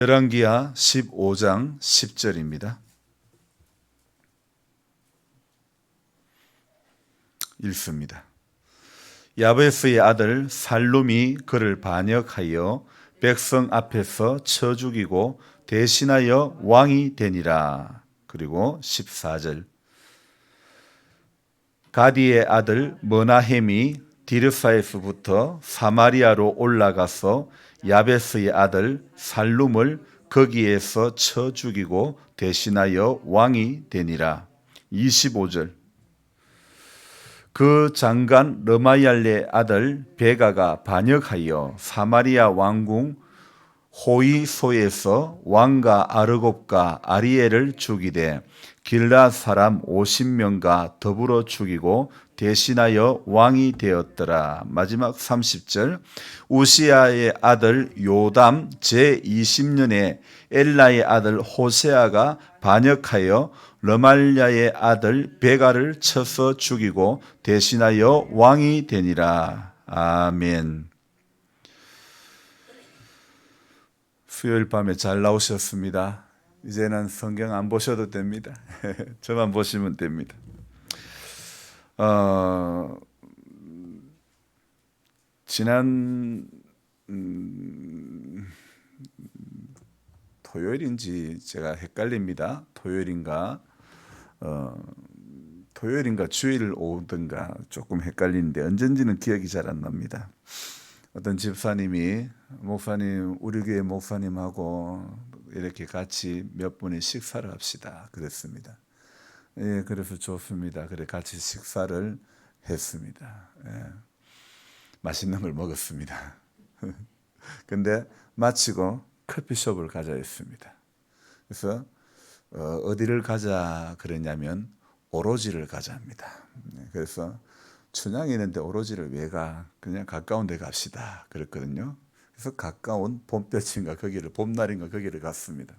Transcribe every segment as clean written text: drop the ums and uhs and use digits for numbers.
열왕기하 15장 10절입니다. 읽습니다. 야베스의 아들 살룸이 그를 반역하여 백성 앞에서 쳐 죽이고 대신하여 왕이 되니라. 그리고 14절 가디의 아들 머나헴이 디르사에서부터 사마리아로 올라가서 야베스의 아들 살룸을 거기에서 쳐 죽이고 대신하여 왕이 되니라. 25절 그 장관 르마얄레 아들 베가가 반역하여 사마리아 왕궁 호이소에서 왕과 아르곱과 아리엘을 죽이되 길앗 사람 50명과 더불어 죽이고 대신하여 왕이 되었더라. 마지막 30절 우시아의 아들 요담 제20년에 엘라의 아들 호세아가 반역하여 르말랴의 아들 베가를 쳐서 죽이고 대신하여 왕이 되니라. 아멘. 수요일 밤에 잘 나오셨습니다. 이제는 성경 안 보셔도 됩니다. 저만 보시면 됩니다. 지난 토요일인지 제가 헷갈립니다. 토요일인가 주일 오후든가 조금 헷갈리는데 언젠지는 기억이 잘 안 납니다. 어떤 집사님이 목사님 우리 교회 목사님하고 이렇게 같이 몇 분이 식사를 합시다 그랬습니다. 예, 그래서 좋습니다. 그래 같이 식사를 했습니다. 예, 맛있는 걸 먹었습니다. 근데 마치고 커피숍을 가자 했습니다. 그래서 어디를 가자 그랬냐면 오로지를 가자 합니다. 그래서 춘향이 있는데 오로지를 왜 가? 그냥 가까운 데 갑시다 그랬거든요. 그래서 가까운 봄볕인가 거기를 봄날인가 거기를 갔습니다.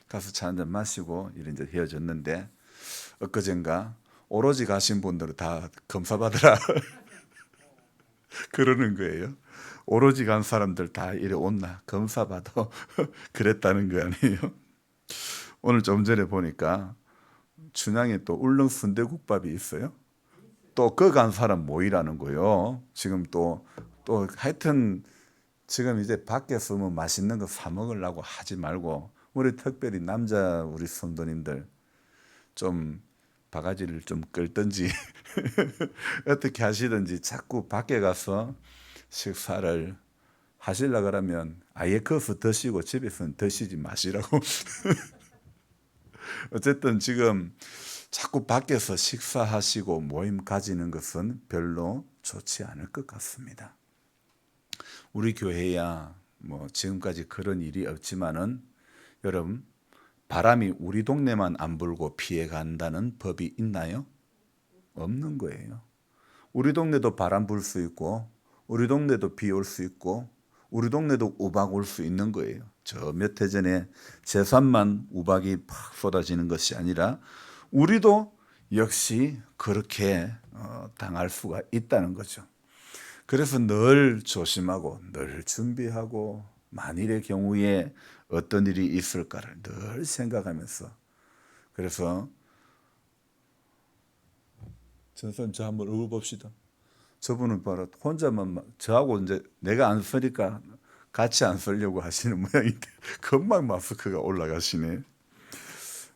가서 차 한잔 마시고 이제 헤어졌는데 엊그젠가 오로지 가신 분들은 다 검사받으라 그러는 거예요. 오로지 간 사람들 다 이래 온나 검사받아 그랬다는 거 아니에요. 오늘 좀 전에 보니까 춘향에 또 울릉 순대국밥이 있어요. 또 그 간 사람 모이라는 거예요. 지금 또 하여튼 지금 이제 밖에서 뭐 맛있는 거 사 먹으려고 하지 말고 우리 특별히 남자 우리 성도님들 좀 바가지를 좀 끌든지 어떻게 하시든지 자꾸 밖에 가서 식사를 하시려고 그러면 아예 거기서 드시고 집에서는 드시지 마시라고. 어쨌든 지금 자꾸 밖에서 식사하시고 모임 가지는 것은 별로 좋지 않을 것 같습니다. 우리 교회야 뭐 지금까지 그런 일이 없지만은 여러분 바람이 우리 동네만 안 불고 피해 간다는 법이 있나요? 없는 거예요. 우리 동네도 바람 불 수 있고 우리 동네도 비 올 수 있고 우리 동네도 우박 올 수 있는 거예요. 저 몇 해 전에 제산만 우박이 팍 쏟아지는 것이 아니라 우리도 역시 그렇게 당할 수가 있다는 거죠. 그래서 늘 조심하고 늘 준비하고 만일의 경우에 어떤 일이 있을까를 늘 생각하면서 그래서 전선님 저 한번 얼굴 봅시다. 저분은 바로 혼자만 저하고 이제 내가 안 쓰니까 같이 안 쓰려고 하시는 모양인데 금방 마스크가 올라가시네.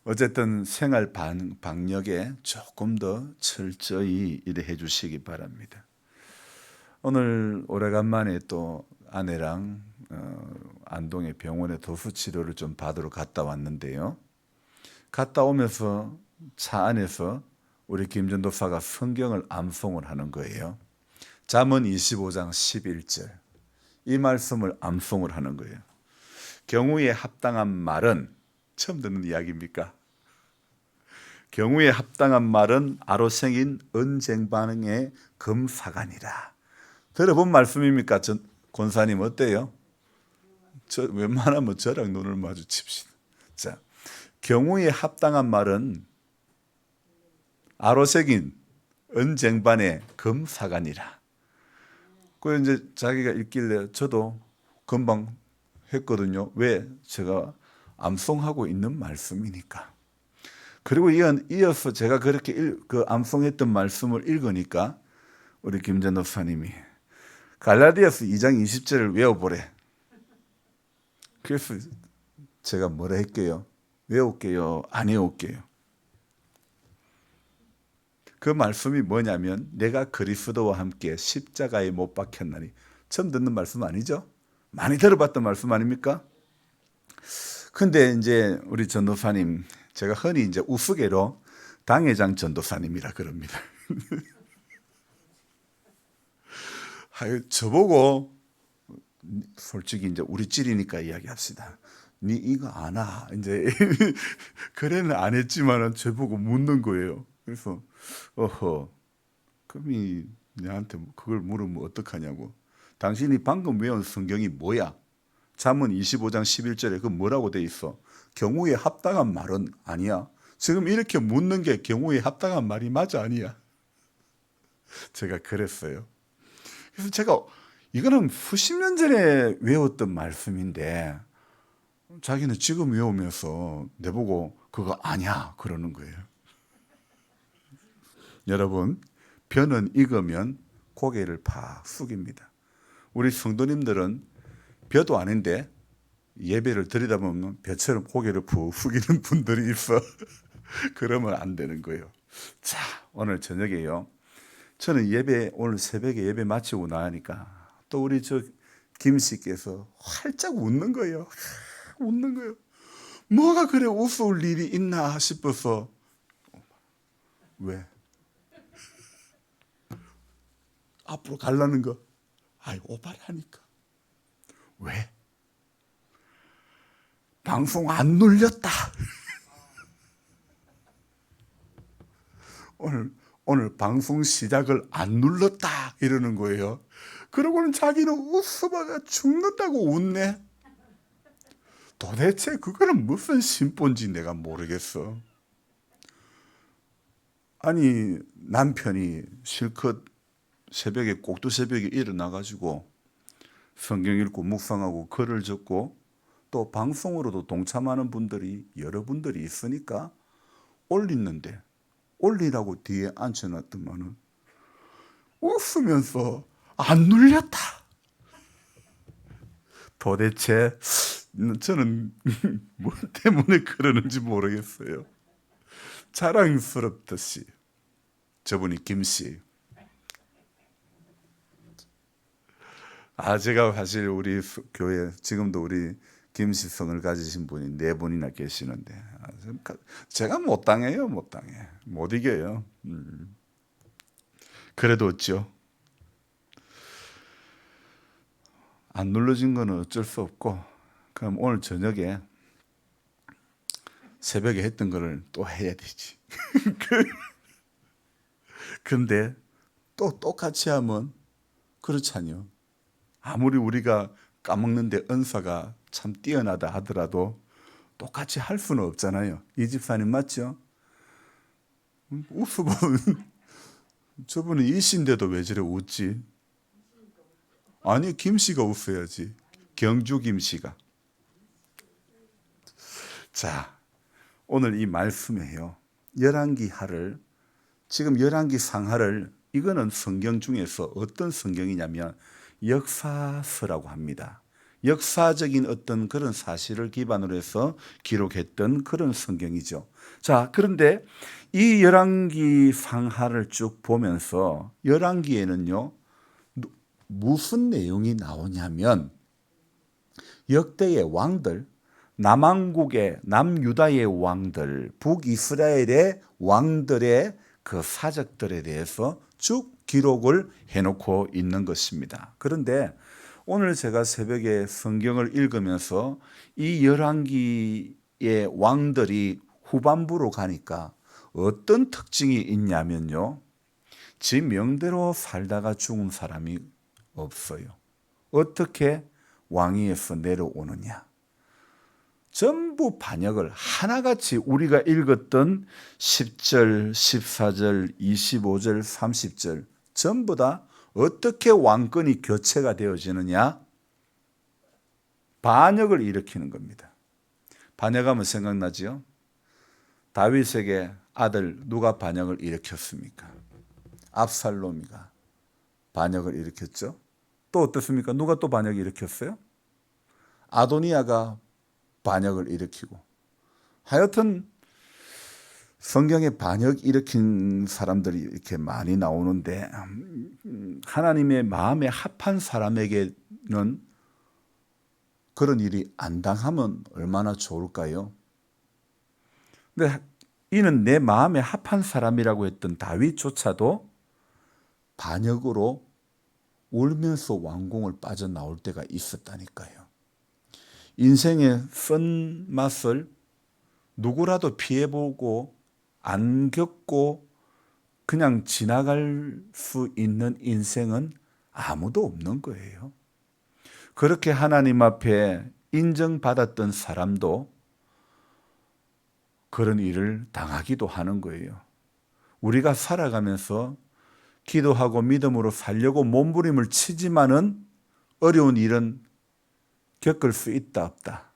어쨌든 생활 방역에 조금 더 철저히 일해 주시기 바랍니다. 오늘 오래간만에 또 아내랑 안동의 병원에 도수 치료를 좀 받으러 갔다 왔는데요. 갔다 오면서 차 안에서 우리 김전도사가 성경을 암송을 하는 거예요. 잠언 25장 11절 이 말씀을 암송을 하는 거예요. 경우에 합당한 말은 처음 듣는 이야기입니까? 경우에 합당한 말은 아로생인 은쟁반응의 금사간이라. 들어본 말씀입니까? 권사님 어때요? 웬만하면 저랑 눈을 마주칩시다. 자, 경우에 합당한 말은 아로색인 은쟁반의 금사간이라. 그 이제 자기가 읽길래 저도 금방 했거든요. 왜? 제가 암송하고 있는 말씀이니까. 그리고 이어서 제가 그렇게 그 암송했던 말씀을 읽으니까 우리 김전 목사님이 갈라디아서 2장 20절을 외워보래. 그래서 제가 뭐라 할게요? 외울게요? 안 외울게요? 그 말씀이 뭐냐면 내가 그리스도와 함께 십자가에 못 박혔나니. 처음 듣는 말씀 아니죠? 많이 들어봤던 말씀 아닙니까? 근데 이제 우리 전도사님, 제가 흔히 이제 우스개로 당회장 전도사님이라 그럽니다. 저보고 솔직히 이제 우리 찔이니까 이야기합시다. 니 이거 아나? 이제 그래는 안 했지만은 저보고 묻는 거예요. 그래서 그럼 내한테 그걸 물으면 어떡하냐고. 당신이 방금 외운 성경이 뭐야? 잠언 25장 11절에 그 뭐라고 돼 있어? 경우에 합당한 말은 아니야. 지금 이렇게 묻는 게 경우에 합당한 말이 맞아 아니야? 제가 그랬어요. 그래서 제가 이거는 수십 년 전에 외웠던 말씀인데 자기는 지금 외우면서 내보고 그거 아니야 그러는 거예요. 여러분, 벼는 익으면 고개를 팍 숙입니다. 우리 성도님들은 벼도 아닌데 예배를 드리다 보면 벼처럼 고개를 푹 숙이는 분들이 있어. 그러면 안 되는 거예요. 자, 오늘 저녁에요. 저는 오늘 새벽에 예배 마치고 나니까 또 우리 김 씨께서 활짝 웃는 거예요. 웃는 거예요. 뭐가 그래 웃을 일이 있나 싶어서. 왜? 앞으로 가려는 거. 오바라니까. 왜? 방송 안 눌렸다. 오늘 방송 시작을 안 눌렀다 이러는 거예요. 그러고는 자기는 웃어봐가 죽는다고 웃네. 도대체 그거는 무슨 심보인지 내가 모르겠어. 아니 남편이 실컷 새벽에 꼭두 새벽에 일어나가지고 성경 읽고 묵상하고 글을 적고 또 방송으로도 동참하는 분들이 여러분들이 있으니까 올리는데 올리라고 뒤에 앉혀놨더만은 웃으면서 안 눌렸다. 도대체 저는 뭐 때문에 그러는지 모르겠어요. 자랑스럽듯이 저분이 김씨. 제가 사실 우리 교회 지금도 우리 김씨성을 가지신 분이 4분이나 계시는데 제가 못 당해요. 못 당해. 못 이겨요. 그래도 어쩌? 안 눌러진 거는 어쩔 수 없고 그럼 오늘 저녁에 새벽에 했던 거를 또 해야 되지. 근데 또 똑같이 하면 그렇잖요. 아무리 우리가 까먹는데 은사가 참 뛰어나다 하더라도 똑같이 할 수는 없잖아요. 이 집사님 맞죠? 웃어보면 저분은 이신데도 왜 저래 웃지? 아니 김씨가 웃어야지. 경주 김씨가. 자, 오늘 이 말씀에요. 열왕기하를 지금 열왕기 상하를 이거는 성경 중에서 어떤 성경이냐면 역사서라고 합니다. 역사적인 어떤 그런 사실을 기반으로 해서 기록했던 그런 성경이죠. 자, 그런데 이 열왕기 상하를 쭉 보면서 열왕기에는요 무슨 내용이 나오냐면 역대의 왕들, 남왕국의 남유다의 왕들, 북이스라엘의 왕들의 그 사적들에 대해서 쭉 기록을 해놓고 있는 것입니다. 그런데 오늘 제가 새벽에 성경을 읽으면서 이 열왕기의 왕들이 후반부로 가니까 어떤 특징이 있냐면요. 지 명대로 살다가 죽은 사람이 없어요. 어떻게 왕위에서 내려오느냐. 전부 반역을 하나같이 우리가 읽었던 10절, 14절, 25절, 30절 전부 다 어떻게 왕권이 교체가 되어지느냐? 반역을 일으키는 겁니다. 반역하면 생각나지요? 다윗에게 아들 누가 반역을 일으켰습니까? 압살롬이가 반역을 일으켰죠. 또 어떻습니까? 누가 또 반역을 일으켰어요? 아도니아가 반역을 일으키고. 하여튼 성경에 반역 일으킨 사람들이 이렇게 많이 나오는데 하나님의 마음에 합한 사람에게는 그런 일이 안 당하면 얼마나 좋을까요? 근데 이는 내 마음에 합한 사람이라고 했던 다윗조차도 반역으로 울면서 왕궁을 빠져나올 때가 있었다니까요. 인생의 쓴 맛을 누구라도 피해보고 안 겪고 그냥 지나갈 수 있는 인생은 아무도 없는 거예요. 그렇게 하나님 앞에 인정받았던 사람도 그런 일을 당하기도 하는 거예요. 우리가 살아가면서 기도하고 믿음으로 살려고 몸부림을 치지만은 어려운 일은 겪을 수 있다 없다.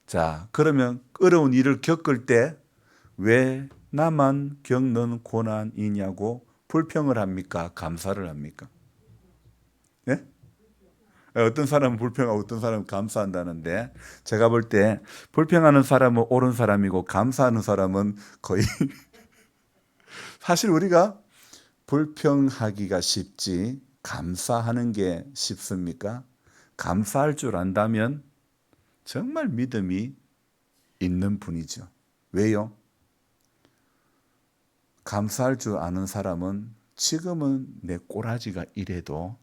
자, 그러면 어려운 일을 겪을 때 왜 나만 겪는 고난이냐고 불평을 합니까? 감사를 합니까? 예? 어떤 사람은 불평하고 어떤 사람은 감사한다는데 제가 볼 때 불평하는 사람은 옳은 사람이고 감사하는 사람은 거의 사실 우리가 불평하기가 쉽지 감사하는 게 쉽습니까? 감사할 줄 안다면 정말 믿음이 있는 분이죠. 왜요? 감사할 줄 아는 사람은 지금은 내 꼬라지가 이래도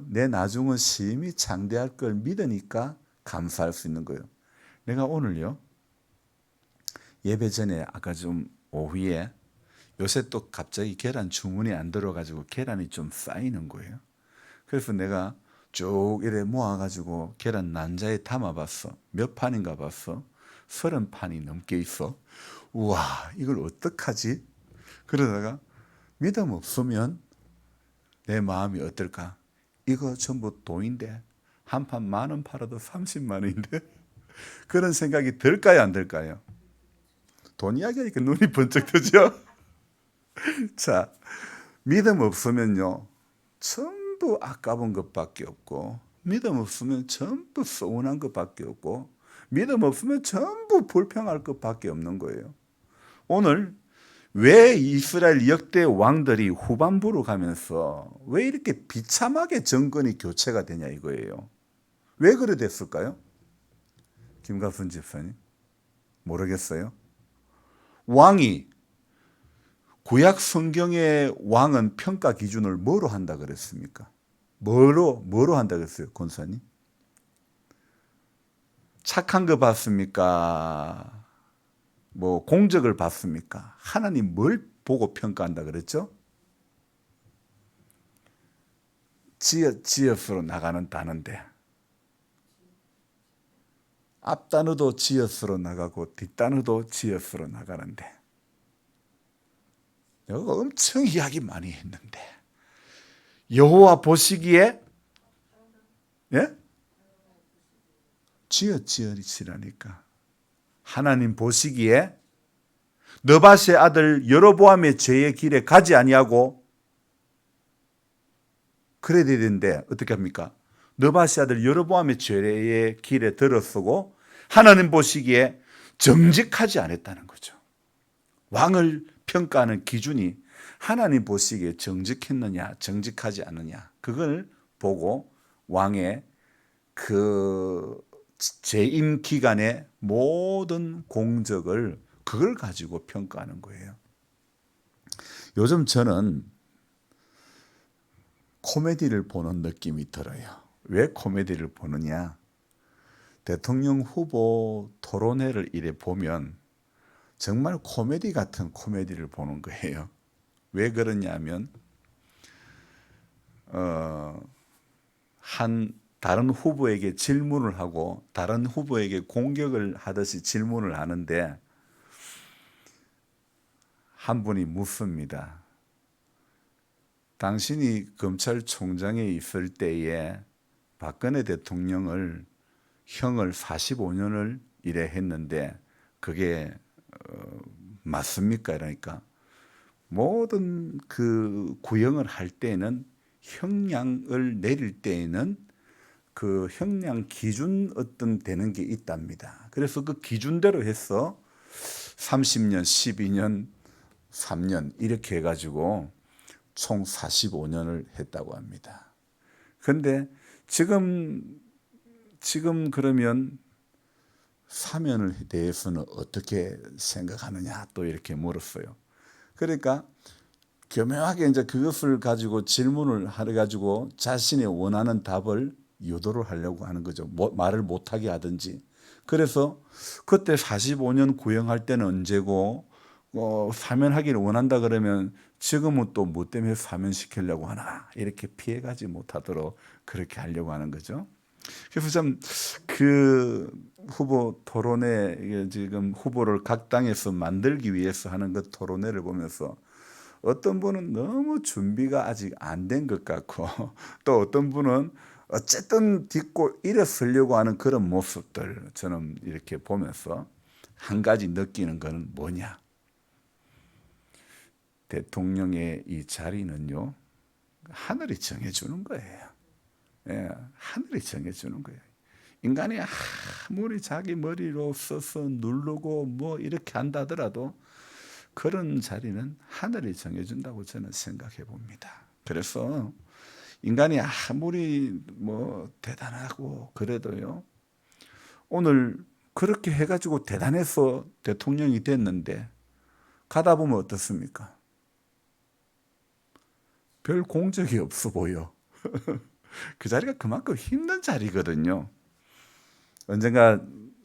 내 나중은 심히 장대할 걸 믿으니까 감사할 수 있는 거예요. 내가 오늘요, 예배 전에 아까 좀 오후에 요새 또 갑자기 계란 주문이 안 들어가지고 계란이 좀 쌓이는 거예요. 그래서 내가 쭉 이래 모아가지고 계란 난자에 담아봤어. 몇 판인가 봤어. 30판이 넘게 있어. 우와, 이걸 어떡하지? 그러다가 믿음 없으면 내 마음이 어떨까? 이거 전부 돈인데 한 판 10,000원 팔아도 30만 원인데 그런 생각이 들까요, 안 들까요? 돈 이야기하니까 눈이 번쩍 뜨죠? 자, 믿음 없으면요, 전부 아까운 것밖에 없고, 믿음 없으면 전부 서운한 것밖에 없고, 믿음 없으면 전부 불평할 것밖에 없는 거예요. 오늘 왜 이스라엘 역대 왕들이 후반부로 가면서 왜 이렇게 비참하게 정권이 교체가 되냐 이거예요. 왜 그래 됐을까요? 김갑순 집사님 모르겠어요? 왕이 구약 성경의 왕은 평가 기준을 뭐로 한다 그랬습니까? 뭐로 한다 그랬어요, 권사님? 착한 거 봤습니까? 뭐 공적을 봤습니까? 하나님 뭘 보고 평가한다 그랬죠? 지엇으로 나가는 단어인데 앞단어도 지엇으로 나가고 뒷단어도 지엇으로 나가는데 내가 엄청 이야기 많이 했는데 여호와 보시기에 예? 지엇이라니까 하나님 보시기에 느밧의 아들 여로보암의 죄의 길에 가지 아니하고 그래야 되는데 어떻게 합니까? 느밧의 아들 여로보암의 죄의 길에 들어서고 하나님 보시기에 정직하지 않았다는 거죠. 왕을 평가하는 기준이 하나님 보시기에 정직했느냐 정직하지 않느냐 그걸 보고 왕의 그 재임 기간의 모든 공적을 그걸 가지고 평가하는 거예요. 요즘 저는 코미디를 보는 느낌이 들어요. 왜 코미디를 보느냐? 대통령 후보 토론회를 이래 보면 정말 코미디 같은 코미디를 보는 거예요. 왜 그러냐면 다른 후보에게 질문을 하고 다른 후보에게 공격을 하듯이 질문을 하는데 한 분이 묻습니다. 당신이 검찰총장에 있을 때에 박근혜 대통령을 형을 45년을 이래 했는데 그게 맞습니까? 이러니까 모든 그 구형을 할 때에는 형량을 내릴 때에는 그 형량 기준 어떤 되는 게 있답니다. 그래서 그 기준대로 해서 30년, 12년, 3년 이렇게 해가지고 총 45년을 했다고 합니다. 그런데 지금 그러면 사면에 대해서는 어떻게 생각하느냐 또 이렇게 물었어요. 그러니까 교묘하게 이제 그것을 가지고 질문을 해가지고 자신이 원하는 답을 유도를 하려고 하는 거죠. 말을 못하게 하든지. 그래서 그때 45년 구형할 때는 언제고 사면하기를 원한다 그러면 지금은 또 뭐 때문에 사면시키려고 하나 이렇게 피해가지 못하도록 그렇게 하려고 하는 거죠. 그래서 좀 그 후보 토론회 이게 지금 후보를 각 당에서 만들기 위해서 하는 그 토론회를 보면서 어떤 분은 너무 준비가 아직 안 된 것 같고 또 어떤 분은 어쨌든 딛고 일어서려고 하는 그런 모습들 저는 이렇게 보면서 한 가지 느끼는 것은 뭐냐. 대통령의 이 자리는요, 하늘이 정해주는 거예요. 예, 하늘이 정해주는 거예요. 인간이 아무리 자기 머리로 써서 누르고 뭐 이렇게 한다 하더라도 그런 자리는 하늘이 정해준다고 저는 생각해 봅니다. 그래서 인간이 아무리 뭐 대단하고 그래도요, 오늘 그렇게 해가지고 대단해서 대통령이 됐는데 가다 보면 어떻습니까? 별 공적이 없어 보여. 그 자리가 그만큼 힘든 자리거든요. 언젠가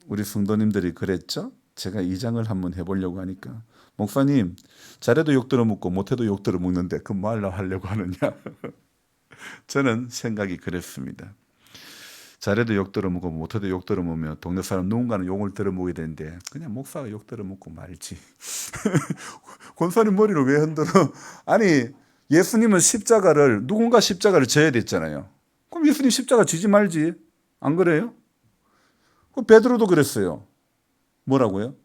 우리 성도님들이 그랬죠? 제가 이장을 한번 해보려고 하니까 목사님 잘해도 욕 들어먹고 못해도 욕 들어먹는데 그 말로 하려고 하느냐. 저는 생각이 그랬습니다. 잘해도 욕 들어먹고 못해도 욕 들어먹으면 동네 사람 누군가는 욕을 들어먹어야 되는데 그냥 목사가 욕 들어먹고 말지. 권사님 머리를 왜 흔들어? 아니 예수님은 누군가 십자가를 져야 됐잖아요. 그럼 예수님 십자가 지지 말지. 안 그래요? 베드로도 그랬어요. 뭐라고요?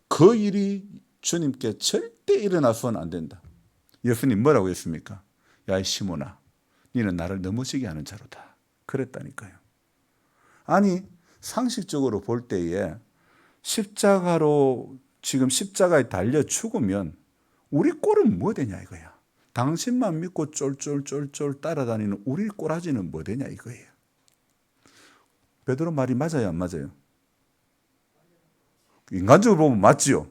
그 일이 주님께 절대 일어나서는 안 된다. 예수님 뭐라고 했습니까? 야, 이 시몬아, 너는 나를 넘어지게 하는 자로다. 그랬다니까요. 아니, 상식적으로 볼 때에 지금 십자가에 달려 죽으면 우리 꼴은 뭐 되냐 이거야. 당신만 믿고 쫄쫄쫄쫄 따라다니는 우리 꼬라지는 뭐 되냐 이거예요. 베드로 말이 맞아요, 안 맞아요? 인간적으로 보면 맞지요.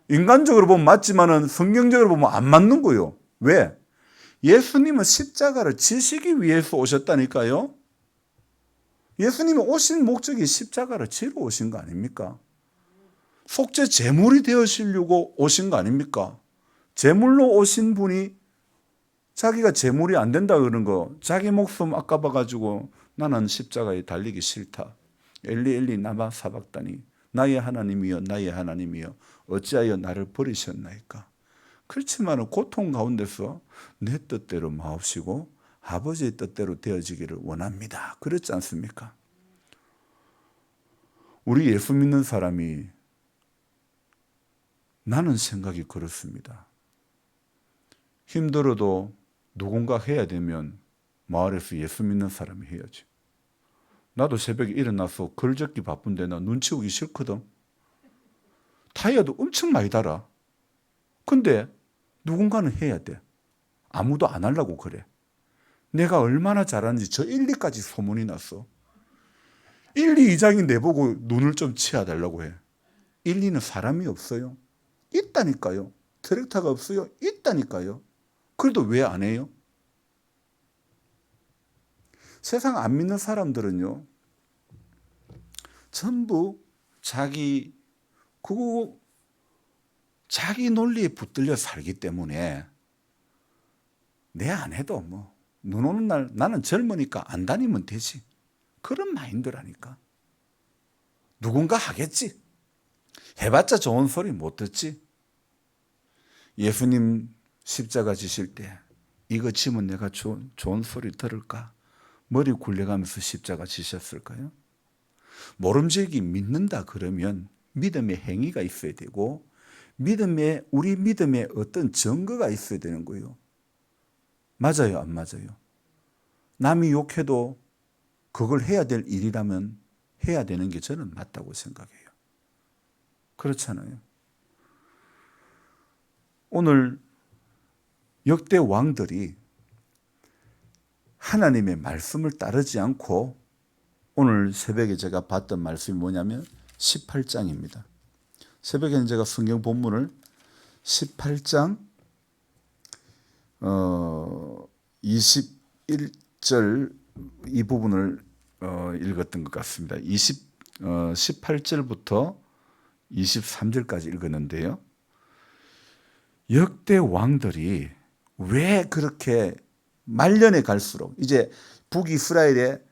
인간적으로 보면 맞지만은 성경적으로 보면 안 맞는 거예요. 왜? 예수님은 십자가를 지시기 위해서 오셨다니까요. 예수님이 오신 목적이 십자가를 지러 오신 거 아닙니까? 속죄 제물이 되어시려고 오신 거 아닙니까? 제물로 오신 분이 자기가 제물이 안 된다 그러는 거, 자기 목숨 아까봐가지고 나는 십자가에 달리기 싫다. 엘리 엘리 나마 사박다니 나의 하나님이여 나의 하나님이여 어찌하여 나를 버리셨나이까. 그렇지만 고통 가운데서 내 뜻대로 마옵시고 아버지의 뜻대로 되어지기를 원합니다. 그렇지 않습니까? 우리 예수 믿는 사람이 나는 생각이 그렇습니다. 힘들어도 누군가 해야 되면 마을에서 예수 믿는 사람이 해야지. 나도 새벽에 일어나서 글 적기 바쁜데 나 눈 치우기 싫거든. 타이어도 엄청 많이 달아. 근데 누군가는 해야 돼. 아무도 안 하려고 그래. 내가 얼마나 잘하는지 저 1, 2까지 소문이 났어. 1, 2 이장이 내보고 눈을 좀 치워달라고 해. 1, 2는 사람이 없어요. 있다니까요. 트랙터가 없어요. 있다니까요. 그래도 왜 안 해요? 세상 안 믿는 사람들은요, 전부 자기 논리에 붙들려 살기 때문에 내 안 해도 뭐 눈 오는 날 나는 젊으니까 안 다니면 되지. 그런 마인드라니까. 누군가 하겠지. 해봤자 좋은 소리 못 듣지. 예수님 십자가 지실 때 이거 지면 내가 좋은 소리 들을까? 머리 굴려가면서 십자가 지셨을까요? 모름지기 믿는다 그러면 믿음의 행위가 있어야 되고 우리 믿음에 어떤 증거가 있어야 되는 거예요. 맞아요, 안 맞아요? 남이 욕해도 그걸 해야 될 일이라면 해야 되는 게 저는 맞다고 생각해요. 그렇잖아요. 오늘 역대 왕들이 하나님의 말씀을 따르지 않고 오늘 새벽에 제가 봤던 말씀이 뭐냐면 18장입니다. 새벽에는 제가 성경 본문을 18장 21절 이 부분을 읽었던 것 같습니다. 18절부터 23절까지 읽었는데요. 역대 왕들이 왜 그렇게 말년에 갈수록 이제 북이스라엘에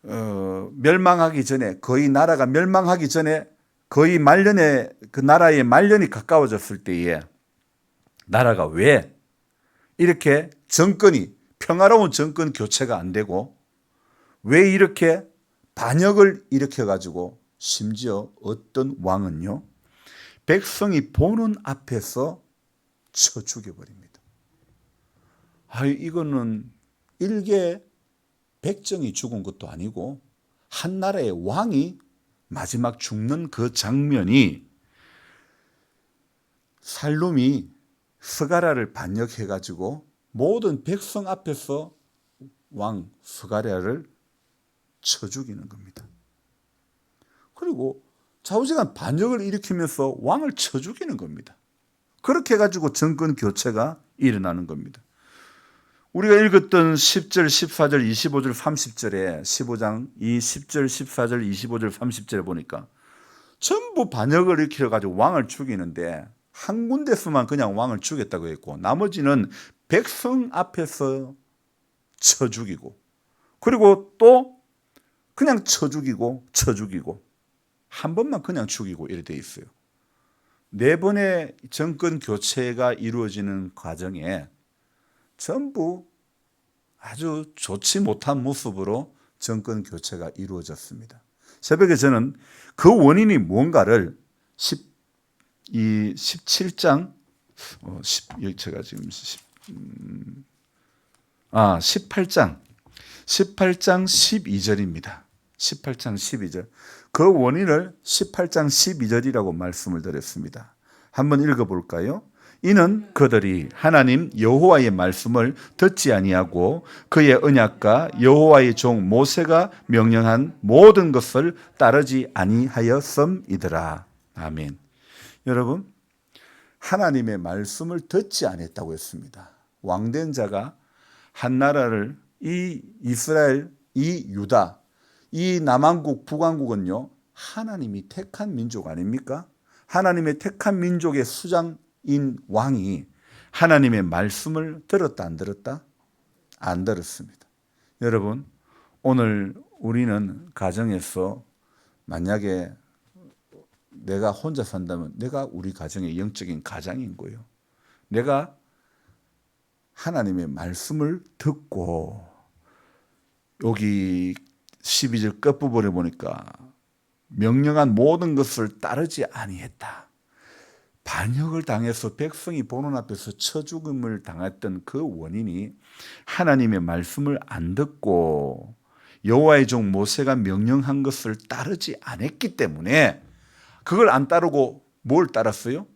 멸망하기 전에 거의 나라가 멸망하기 전에 거의 말년에 그 나라의 말년이 가까워졌을 때에 나라가 왜 이렇게 정권이 평화로운 정권 교체가 안 되고 왜 이렇게 반역을 일으켜 가지고 심지어 어떤 왕은요 백성이 보는 앞에서 쳐 죽여버립니다. 이거는 일개 백정이 죽은 것도 아니고 한 나라의 왕이 마지막 죽는 그 장면이 살룸이 스가랴를 반역해 가지고 모든 백성 앞에서 왕 스가랴를 쳐 죽이는 겁니다. 그리고 좌우지간 반역을 일으키면서 왕을 쳐 죽이는 겁니다. 그렇게 해가지고 정권 교체가 일어나는 겁니다. 우리가 읽었던 10절, 14절, 25절, 30절에 15장 이 10절, 14절, 25절, 30절에 보니까 전부 반역을 일으켜가지고 왕을 죽이는데 한 군데서만 그냥 왕을 죽였다고 했고 나머지는 백성 앞에서 쳐 죽이고 그리고 또 그냥 쳐 죽이고 한 번만 그냥 죽이고 이렇게 돼 있어요. 4번의 정권 교체가 이루어지는 과정에 전부 아주 좋지 못한 모습으로 정권 교체가 이루어졌습니다. 새벽에 저는 그 원인이 뭔가를 17장 제가 지금 18장 12절입니다. 18장 12절. 그 원인을 18장 12절이라고 말씀을 드렸습니다. 한번 읽어볼까요? 이는 그들이 하나님 여호와의 말씀을 듣지 아니하고 그의 언약과 여호와의 종 모세가 명령한 모든 것을 따르지 아니하였음이더라. 아멘. 여러분, 하나님의 말씀을 듣지 않았다고 했습니다. 왕된 자가 한 나라를 이 이스라엘, 이 유다, 이 남왕국, 북왕국은요 하나님이 택한 민족 아닙니까? 하나님의 택한 민족의 수장인 왕이 하나님의 말씀을 들었다 안 들었다? 안 들었습니다. 여러분, 오늘 우리는 가정에서 만약에 내가 혼자 산다면 내가 우리 가정의 영적인 가장인 거예요. 내가 하나님의 말씀을 듣고 여기 12절 끝부분에 보니까 명령한 모든 것을 따르지 아니했다. 반역을 당해서 백성이 보는 앞에서 쳐 죽음을 당했던 그 원인이 하나님의 말씀을 안 듣고 여호와의 종 모세가 명령한 것을 따르지 않았기 때문에 그걸 안 따르고 뭘 따랐어요?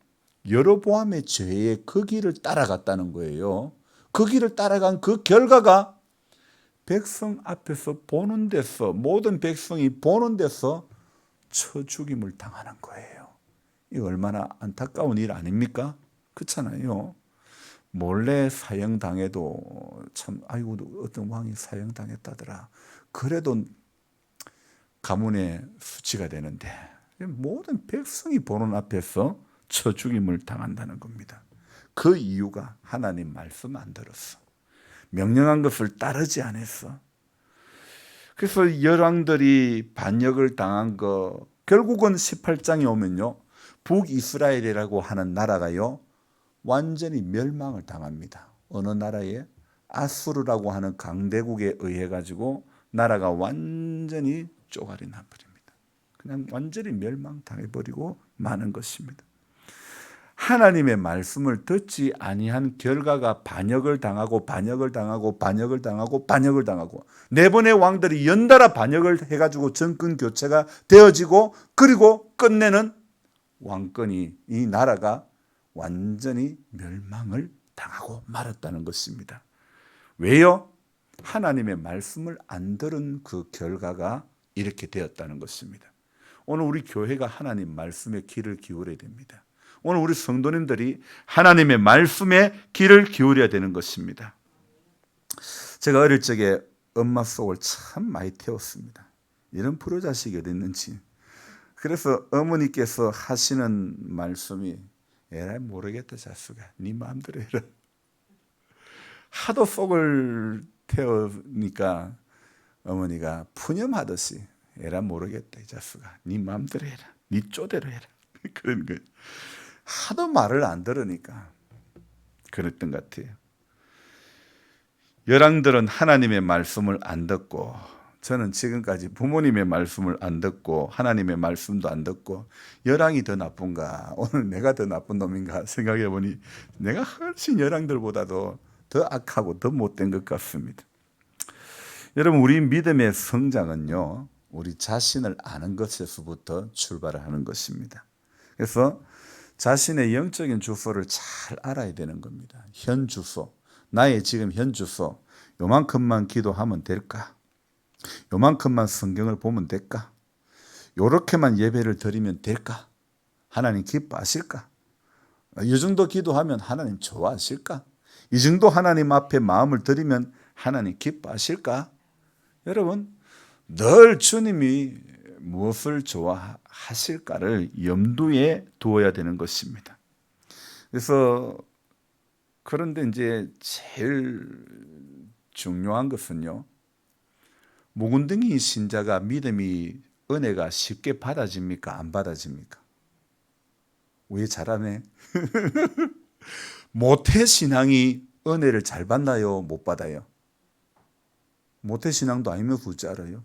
여로보암의 죄의 그 길을 따라갔다는 거예요. 그 길을 따라간 그 결과가 백성 앞에서 보는 데서 모든 백성이 보는 데서 쳐 죽임을 당하는 거예요. 이 얼마나 안타까운 일 아닙니까? 그렇잖아요. 몰래 사형당해도 참 아이고 어떤 왕이 사형당했다더라. 그래도 가문의 수치가 되는데 모든 백성이 보는 앞에서 쳐 죽임을 당한다는 겁니다. 그 이유가 하나님 말씀 안 들었어. 명령한 것을 따르지 않았어. 그래서 열왕들이 반역을 당한 거 결국은 18장에 오면요 북이스라엘이라고 하는 나라가요 완전히 멸망을 당합니다. 어느 나라에? 아수르라고 하는 강대국에 의해 가지고 나라가 완전히 쪼가리 나버립니다. 그냥 완전히 멸망당해 버리고 마는 것입니다. 하나님의 말씀을 듣지 아니한 결과가 반역을 당하고 반역을 당하고 반역을 당하고 반역을 당하고 네 번의 왕들이 연달아 반역을 해가지고 정권 교체가 되어지고 그리고 끝내는 왕권이 이 나라가 완전히 멸망을 당하고 말았다는 것입니다. 왜요? 하나님의 말씀을 안 들은 그 결과가 이렇게 되었다는 것입니다. 오늘 우리 교회가 하나님 말씀에 귀를 기울여야 됩니다. 오늘 우리 성도님들이 하나님의 말씀에 귀를 기울여야 되는 것입니다. 제가 어릴 적에 엄마 속을 참 많이 태웠습니다. 이런 불효자식이 어디 있는지. 그래서 어머니께서 하시는 말씀이 에라이 모르겠다 자수가 네 마음대로 해라. 하도 속을 태우니까 어머니가 푸념하듯이 에라 모르겠다 이 자수가 네 마음대로 해라. 네 쪼대로 해라. 그런 거예요. 하도 말을 안 들으니까 그랬던 것 같아요. 열왕들은 하나님의 말씀을 안 듣고 저는 지금까지 부모님의 말씀을 안 듣고 하나님의 말씀도 안 듣고 열왕이 더 나쁜가 오늘 내가 더 나쁜 놈인가 생각해 보니 내가 훨씬 열왕들보다도 더 악하고 더 못된 것 같습니다. 여러분 우리 믿음의 성장은요 우리 자신을 아는 것에서부터 출발을 하는 것입니다. 그래서 자신의 영적인 주소를 잘 알아야 되는 겁니다. 현 주소, 나의 지금 현 주소, 요만큼만 기도하면 될까? 요만큼만 성경을 보면 될까? 요렇게만 예배를 드리면 될까? 하나님 기뻐하실까? 이 정도 기도하면 하나님 좋아하실까? 이 정도 하나님 앞에 마음을 드리면 하나님 기뻐하실까? 여러분, 늘 주님이 무엇을 좋아하실까를 염두에 두어야 되는 것입니다. 그래서 그런데 이제 제일 중요한 것은요. 묵은둥이 신자가 믿음이 은혜가 쉽게 받아집니까? 안 받아집니까? 왜 잘하네? 모태신앙이 은혜를 잘 받나요? 못 받아요? 모태신앙도 아니면 굳이 알아요?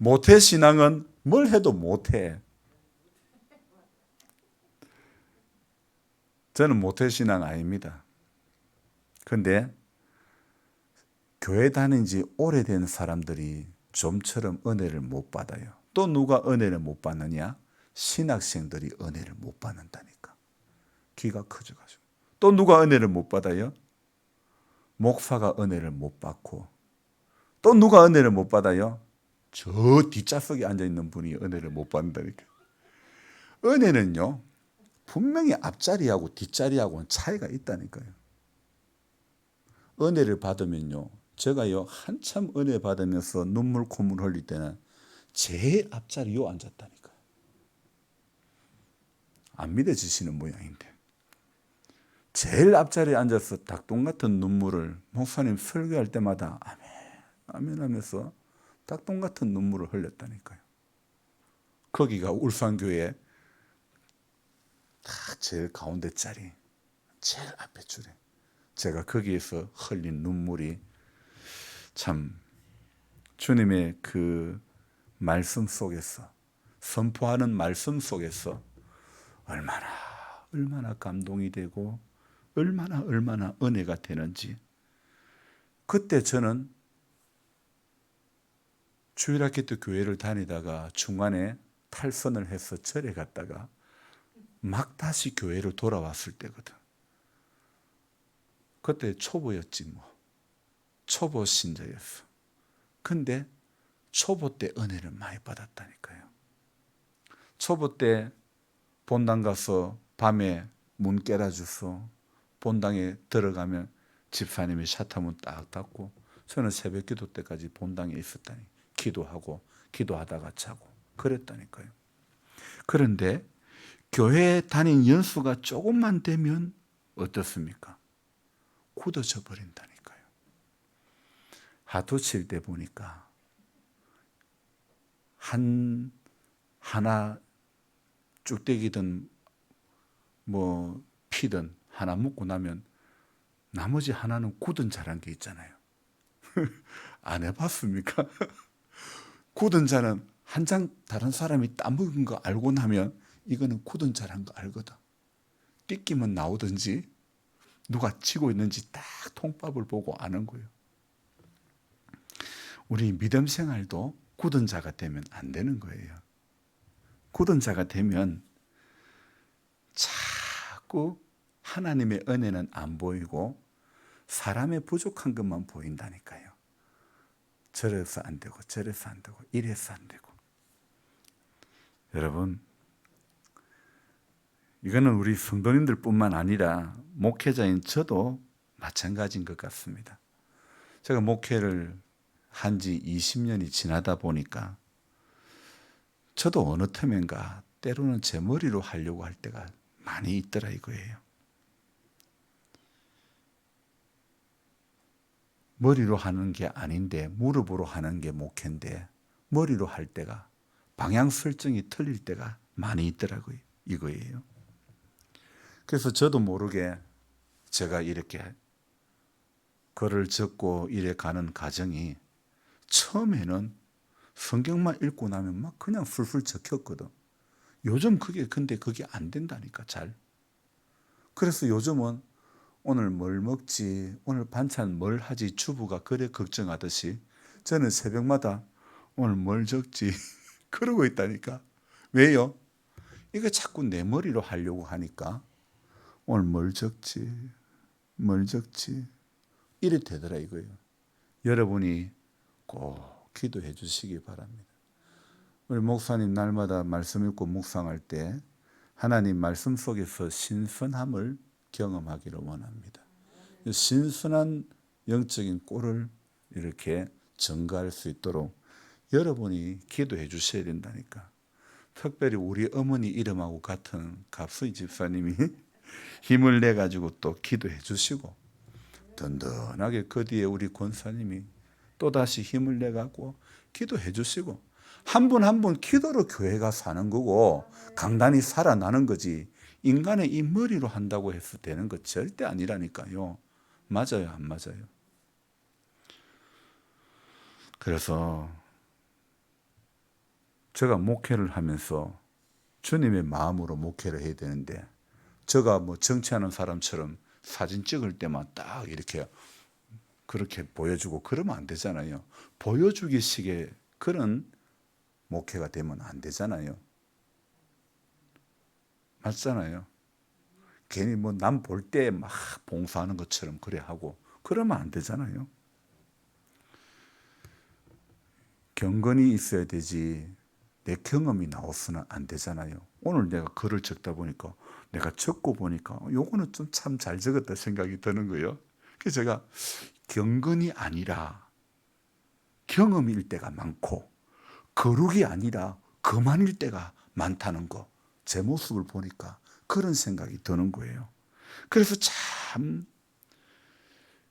모태신앙은 뭘 해도 못해. 저는 모태신앙 아닙니다. 그런데 교회 다닌 지 오래된 사람들이 좀처럼 은혜를 못 받아요. 또 누가 은혜를 못 받느냐? 신학생들이 은혜를 못 받는다니까. 귀가 커져가지고. 또 누가 은혜를 못 받아요? 목사가 은혜를 못 받고. 또 누가 은혜를 못 받아요? 저 뒷좌석에 앉아있는 분이 은혜를 못 받는다니까. 은혜는요. 분명히 앞자리하고 뒷자리하고는 차이가 있다니까요. 은혜를 받으면요. 제가요 한참 은혜 받으면서 눈물 콧물 흘릴 때는 제일 앞자리 요 앉았다니까요. 안 믿어지시는 모양인데. 제일 앞자리에 앉아서 닭똥 같은 눈물을 목사님 설교할 때마다 아멘 아멘 하면서 닭똥 같은 눈물을 흘렸다니까요. 거기가 울산교회 딱 제일 가운데 자리, 제일 앞에 줄에 제가 거기에서 흘린 눈물이 참 주님의 그 말씀 속에서 선포하는 말씀 속에서 얼마나 감동이 되고 얼마나 은혜가 되는지 그때 저는 주일학교 때 교회를 다니다가 중간에 탈선을 해서 절에 갔다가 막 다시 교회로 돌아왔을 때거든. 그때 초보였지 뭐. 초보 신자였어. 근데 초보 때 은혜를 많이 받았다니까요. 초보 때 본당 가서 밤에 문 깨라줘서 본당에 들어가면 집사님이 샤타문 딱 닫고 저는 새벽 기도 때까지 본당에 있었다니 기도하고 기도하다가 자고 그랬다니까요. 그런데 교회 다닌 연수가 조금만 되면 어떻습니까? 굳어져 버린다니까요. 하도 칠 때 보니까 하나 쭉대기든 뭐 피든 하나 묻고 나면 나머지 하나는 굳은 자란 게 있잖아요. 안 해봤습니까? 굳은 자는 한 장 다른 사람이 따먹은 거 알고 나면 이거는 굳은 자란 거 알거든. 삐끼면 나오든지 누가 치고 있는지 딱 통밥을 보고 아는 거예요. 우리 믿음 생활도 굳은 자가 되면 안 되는 거예요. 굳은 자가 되면 자꾸 하나님의 은혜는 안 보이고 사람의 부족한 것만 보인다니까요. 저래서 안 되고 저래서 안 되고 이래서 안 되고. 여러분, 이거는 우리 성도님들 뿐만 아니라 목회자인 저도 마찬가지인 것 같습니다. 제가 목회를 한 지 20년이 지나다 보니까 저도 어느 틈엔가 때로는 제 머리로 하려고 할 때가 많이 있더라 이거예요. 머리로 하는 게 아닌데 무릎으로 하는 게 목회인데 머리로 할 때가 방향 설정이 틀릴 때가 많이 있더라고요. 이거예요. 그래서 저도 모르게 제가 이렇게 글을 적고 이래 가는 과정이 처음에는 성경만 읽고 나면 막 그냥 술술 적혔거든. 요즘 근데 그게 안 된다니까 잘. 그래서 요즘은 오늘 뭘 먹지, 오늘 반찬 뭘 하지 주부가 그래 걱정하듯이 저는 새벽마다 오늘 뭘 적지 그러고 있다니까. 왜요? 이거 자꾸 내 머리로 하려고 하니까 오늘 뭘 적지 이래 되더라 이거예요. 여러분이 꼭 기도해 주시기 바랍니다. 우리 목사님 날마다 말씀 읽고 묵상할 때 하나님 말씀 속에서 신선함을 경험하기를 원합니다. 신선한 영적인 꼴을 이렇게 증가할 수 있도록 여러분이 기도해 주셔야 된다니까. 특별히 우리 어머니 이름하고 같은 갑수희 집사님이 힘을 내 가지고 또 기도해 주시고 든든하게 그 뒤에 우리 권사님이 또다시 힘을 내 갖고 기도해 주시고 한 분 한 분 기도로 교회가 사는 거고 강단이 살아나는 거지 인간의 이 머리로 한다고 해서 되는 거 절대 아니라니까요. 맞아요, 안 맞아요? 그래서 제가 목회를 하면서 주님의 마음으로 목회를 해야 되는데 제가 뭐 정치하는 사람처럼 사진 찍을 때만 딱 이렇게 그렇게 보여주고 그러면 안 되잖아요. 보여주기식의 그런 목회가 되면 안 되잖아요. 맞잖아요. 괜히 뭐 남 볼 때 막 봉사하는 것처럼 그래 하고 그러면 안 되잖아요. 경건이 있어야 되지 내 경험이 나왔으면 안 되잖아요. 오늘 내가 글을 적다 보니까 내가 적고 보니까 요거는 좀 참 잘 적었다 생각이 드는 거예요. 그래서 제가 경건이 아니라 경험일 때가 많고 거룩이 아니라 거만일 때가 많다는 거 제 모습을 보니까 그런 생각이 드는 거예요. 그래서 참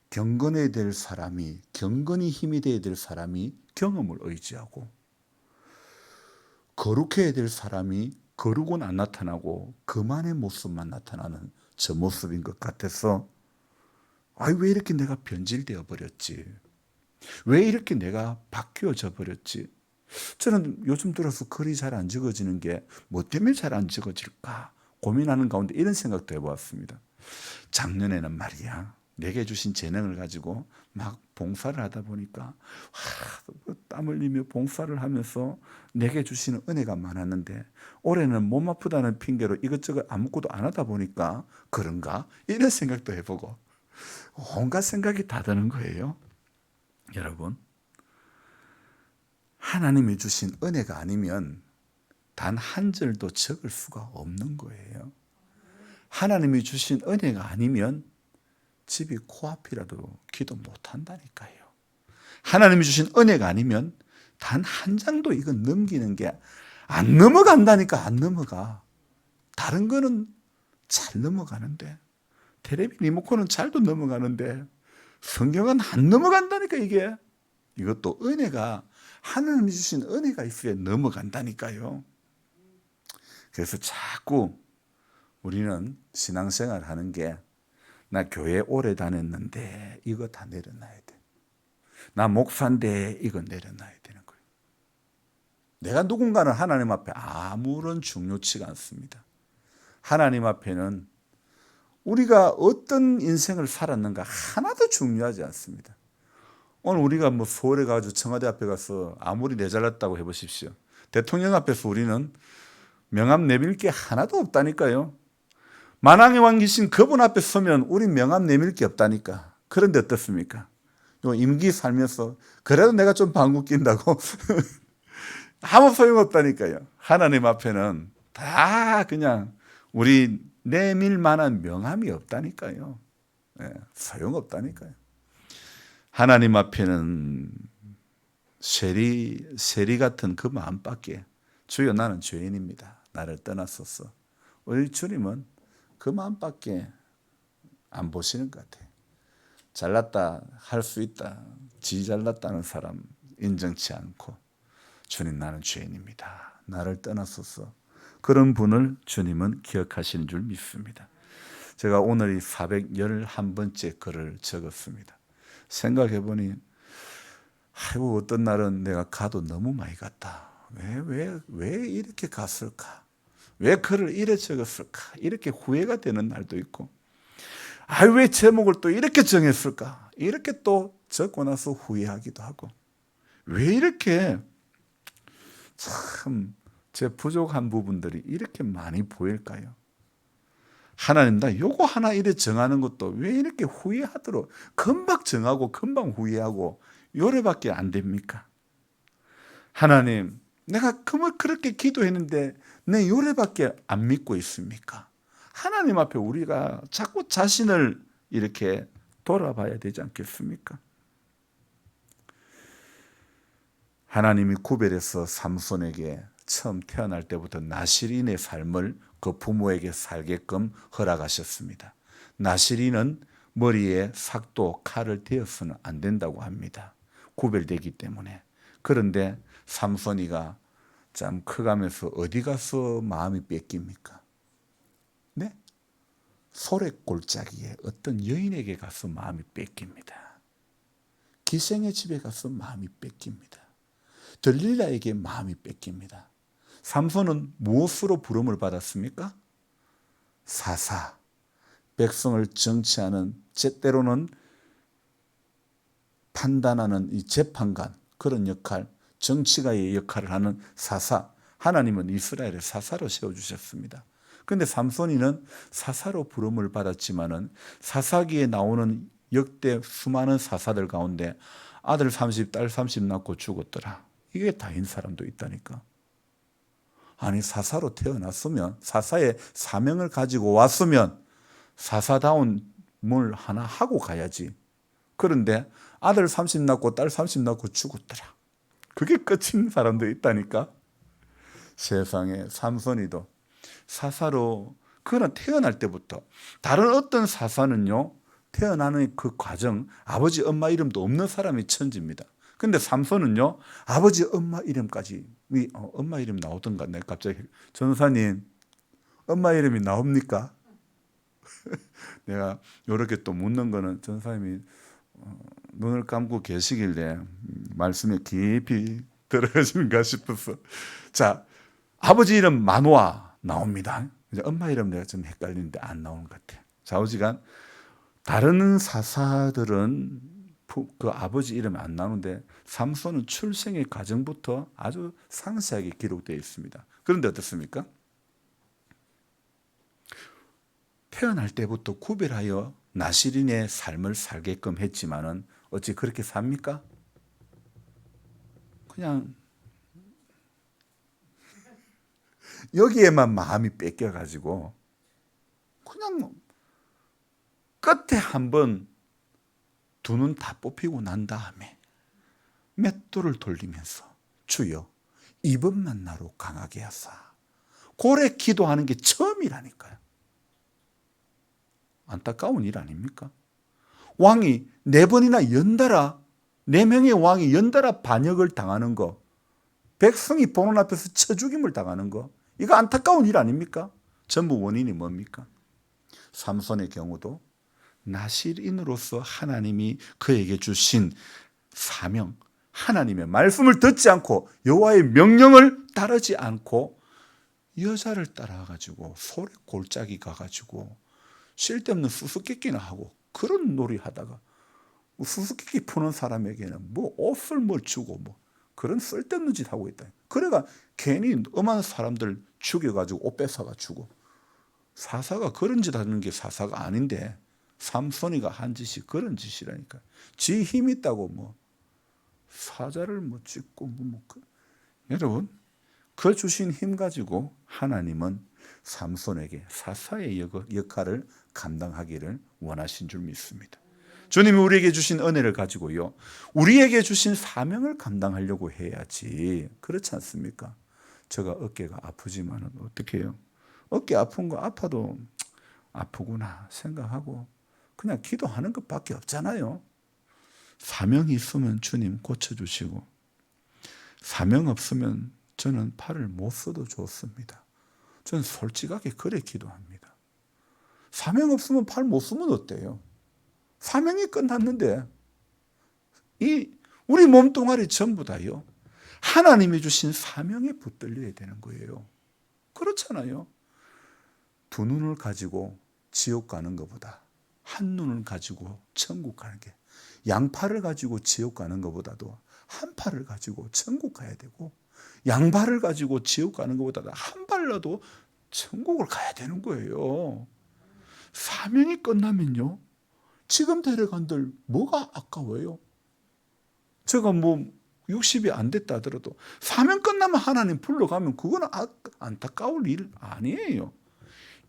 경건해야 될 사람이 경건이 힘이 돼야 될 사람이 경험을 의지하고 거룩해야 될 사람이 거룩은 안 나타나고 그만의 모습만 나타나는 저 모습인 것 같아서 왜 이렇게 내가 변질되어 버렸지? 왜 이렇게 내가 바뀌어져 버렸지? 저는 요즘 들어서 글이 잘 안 적어지는 게 뭐 때문에 잘 안 적어질까 고민하는 가운데 이런 생각도 해보았습니다. 작년에는 말이야 내게 주신 재능을 가지고 막 봉사를 하다 보니까 땀 흘리며 봉사를 하면서 내게 주시는 은혜가 많았는데 올해는 몸 아프다는 핑계로 이것저것 아무것도 안 하다 보니까 그런가 이런 생각도 해보고 온갖 생각이 다 드는 거예요. 여러분, 하나님이 주신 은혜가 아니면 단 한 절도 적을 수가 없는 거예요. 하나님이 주신 은혜가 아니면 집이 코앞이라도 기도 못 한다니까요. 하나님이 주신 은혜가 아니면 단 한 장도 이건 넘기는 게 안 넘어간다니까. 안 넘어가. 다른 거는 잘 넘어가는데 테레비 리모컨은 잘도 넘어가는데 성경은 안 넘어간다니까. 이게 이것도 은혜가 하나님이 주신 은혜가 있어야 넘어간다니까요. 그래서 자꾸 우리는 신앙생활 하는 게 나 교회 오래 다녔는데 이거 다 내려놔야 돼. 나 목사인데 이거 내려놔야 되는 거예요. 내가 누군가는 하나님 앞에 아무런 중요치가 않습니다. 하나님 앞에는 우리가 어떤 인생을 살았는가 하나도 중요하지 않습니다. 오늘 우리가 뭐 서울에 가서 청와대 앞에 가서 아무리 내잘났다고 해보십시오. 대통령 앞에서 우리는 명함 내밀 게 하나도 없다니까요. 만왕의 왕이신 그분 앞에 서면 우리 명함 내밀 게 없다니까. 그런데 어떻습니까? 요 임기 살면서 그래도 내가 좀 방구 낀다고 아무 소용없다니까요. 하나님 앞에는 다 그냥 우리 내밀 만한 명함이 없다니까요. 네, 소용없다니까요. 하나님 앞에는 세리 같은 그 마음밖에 주여 나는 죄인입니다. 나를 떠났소서. 우리 주님은 그 마음밖에 안 보시는 것 같아요. 잘났다 할 수 있다. 지 잘났다는 사람 인정치 않고 주님 나는 죄인입니다. 나를 떠났소서. 그런 분을 주님은 기억하시는 줄 믿습니다. 제가 오늘 이 411번째 글을 적었습니다. 생각해 보니 아이고 어떤 날은 내가 가도 너무 많이 갔다. 왜 이렇게 갔을까? 왜 글을 이래 적었을까? 이렇게 후회가 되는 날도 있고 왜 제목을 또 이렇게 정했을까? 이렇게 또 적고 나서 후회하기도 하고 왜 이렇게 참 제 부족한 부분들이 이렇게 많이 보일까요? 하나님 나 요거 하나 이래 정하는 것도 왜 이렇게 후회하도록 금방 정하고 금방 후회하고 요래밖에 안 됩니까? 하나님 내가 그렇게 기도했는데 내 요래밖에 안 믿고 있습니까? 하나님 앞에 우리가 자꾸 자신을 이렇게 돌아봐야 되지 않겠습니까? 하나님이 구별해서 삼손에게 처음 태어날 때부터 나실인의 삶을 그 부모에게 살게끔 허락하셨습니다. 나실인은 머리에 삭도 칼을 대어서는 안 된다고 합니다. 구별되기 때문에. 그런데 삼손이가 참 커가면서 어디 가서 마음이 뺏깁니까? 네? 소래골짜기에 어떤 여인에게 가서 마음이 뺏깁니다. 기생의 집에 가서 마음이 뺏깁니다. 들릴라에게 마음이 뺏깁니다. 삼손은 무엇으로 부름을 받았습니까? 사사, 백성을 정치하는 때로는 판단하는 이 재판관 그런 역할, 정치가의 역할을 하는 사사. 하나님은 이스라엘의 사사로 세워주셨습니다. 그런데 삼손이는 사사로 부름을 받았지만은 사사기에 나오는 역대 수많은 사사들 가운데 아들 30, 딸 30 낳고 죽었더라. 이게 다인 사람도 있다니까. 아니 사사로 태어났으면 사사의 사명을 가지고 왔으면 사사다운 뭘 하나 하고 가야지. 그런데 아들 30 낳고 딸 30 낳고 죽었더라. 그게 끝인 사람도 있다니까. 세상에 삼손이도 사사로 그는 태어날 때부터 다른 어떤 사사는요 태어나는 그 과정 아버지 엄마 이름도 없는 사람이 천지입니다. 근데 삼손은요 아버지 엄마 이름까지 엄마 이름 나오던가 내가 갑자기 전사님 엄마 이름이 나옵니까? 내가 이렇게 또 묻는 거는 전사님이 눈을 감고 계시길래 말씀에 깊이 들어가시는가 싶어서 자 아버지 이름 마노아 나옵니다. 엄마 이름 내가 좀 헷갈리는데 안 나오는 것 같아요. 좌우지간 다른 사사들은 그 아버지 이름이 안 나오는데 삼손은 출생의 과정부터 아주 상세하게 기록되어 있습니다. 그런데 어떻습니까? 태어날 때부터 구별하여 나실인의 삶을 살게끔 했지만은 어찌 그렇게 삽니까? 그냥 여기에만 마음이 뺏겨가지고 그냥 끝에 한번 두 눈 다 뽑히고 난 다음에 맷돌을 돌리면서 주여 이번만 나로 강하게 하사 고래 기도하는 게 처음이라니까요. 안타까운 일 아닙니까? 왕이 4번이나 연달아 4명의 왕이 연달아 반역을 당하는 거 백성이 보는 앞에서 쳐 죽임을 당하는 거 이거 안타까운 일 아닙니까? 전부 원인이 뭡니까? 삼손의 경우도 나실인으로서 하나님이 그에게 주신 사명, 하나님의 말씀을 듣지 않고 여호와의 명령을 따르지 않고 여자를 따라가지고 소래 골짜기 가가지고 쓸데없는 수수께끼나 하고 그런 놀이 하다가 수수께끼 푸는 사람에게는 뭐 옷을 뭘 주고 뭐 그런 쓸데없는 짓 하고 있다. 그래가 괜히 엄한 사람들 죽여가지고 옷 뺏어가 주고 사사가 그런 짓 하는 게 사사가 아닌데 삼손이가 한 짓이 그런 짓이라니까. 지 힘 있다고 뭐 사자를 뭐 찍고 여러분 그 주신 힘 가지고 하나님은 삼손에게 사사의 역할을 감당하기를 원하신 줄 믿습니다. 주님이 우리에게 주신 은혜를 가지고요, 우리에게 주신 사명을 감당하려고 해야지. 그렇지 않습니까? 제가 어깨가 아프지만은 어떻게 해요? 어깨 아픈 거 아파도 아프구나 생각하고 그냥 기도하는 것밖에 없잖아요. 사명이 있으면 주님 고쳐주시고, 사명 없으면 저는 팔을 못 써도 좋습니다. 저는 솔직하게 그래 기도합니다. 사명 없으면 팔 못 쓰면 어때요? 사명이 끝났는데 우리 몸뚱아리 전부 다요, 하나님이 주신 사명에 붙들려야 되는 거예요. 그렇잖아요. 두 눈을 가지고 지옥 가는 것보다 한 눈을 가지고 천국 가는 게, 양팔을 가지고 지옥 가는 것보다도 한 팔을 가지고 천국 가야 되고, 양발을 가지고 지옥 가는 것보다도 한 발라도 천국을 가야 되는 거예요. 사명이 끝나면요, 지금 데려간들 뭐가 아까워요? 제가 뭐 60이 안 됐다 하더라도 사명 끝나면 하나님 불러가면 그거는 안타까울 일 아니에요.